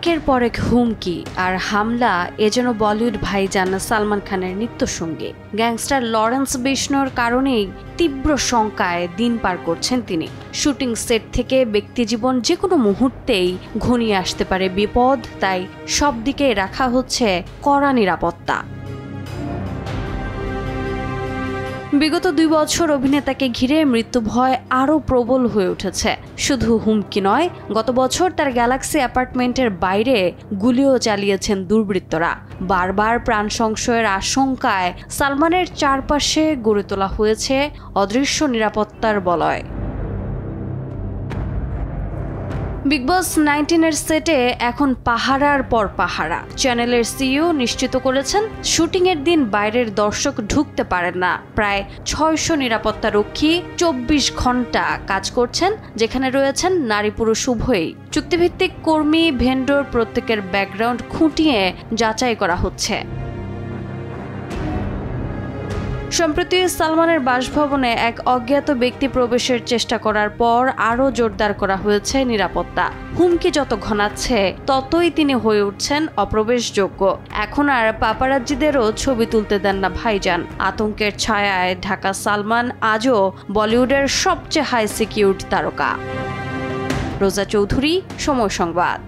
একের পর এক হুমকি আর হামলা এ যেন বলিউড ভাইজান সালমান খানের নিত্যসঙ্গী। গ্যাংস্টার লরেন্স বিষ্ণুর কারণেই তীব্র শঙ্কায় দিন পার করছেন তিনি। শুটিং সেট থেকে ব্যক্তিজীবন যে কোনো মুহূর্তেই ঘনিয়ে আসতে পারে বিপদ, তাই সব দিকেই রাখা হচ্ছে কড়া নিরাপত্তা। বিগত 2 বছর অভিনেতাকে ঘিরে মৃত্যু ভয় আরও প্রবল হয়ে উঠেছে। শুধু হুমকি নয়, গত বছর তার গ্যালাক্সি অ্যাপার্টমেন্টের বাইরে গুলিও চালিয়েছেন দুর্বৃত্তরা। বারবার প্রাণ সংশয়ের আশঙ্কায় সালমানের চারপাশে গড়ে তোলা হয়েছে অদৃশ্য নিরাপত্তার বলয়। বিগ বস 19-এর সেটে এখন পাহারার পর পাহারা। চ্যানেলের সিইও নিশ্চিত করেছেন শুটিংয়ের দিন বাইরের দর্শক ঢুকতে পারেন না। প্রায় 600 নিরাপত্তারক্ষী 24 ঘন্টা কাজ করছেন, যেখানে রয়েছেন নারী পুরুষ উভয়ই। চুক্তিভিত্তিক কর্মী, ভেন্ডর প্রত্যেকের ব্যাকগ্রাউন্ড খুঁটিয়ে যাচাই করা হচ্ছে। সম্প্রতি সালমানের বাসভবনে এক অজ্ঞাত ব্যক্তি প্রবেশের চেষ্টা করার পর আরও জোরদার করা হয়েছে নিরাপত্তা। হুমকি যত ঘনাচ্ছে ততই তিনি হয়ে উঠছেন অপ্রবেশযোগ্য। এখন আর পাপারাজ্জিদেরও ছবি তুলতে দেন না ভাইজান। আতঙ্কের ছায়ায় ঢাকা সালমান আজও বলিউডের সবচেয়ে হাই সিকিউরড তারকা। রোজা চৌধুরী, সময় সংবাদ।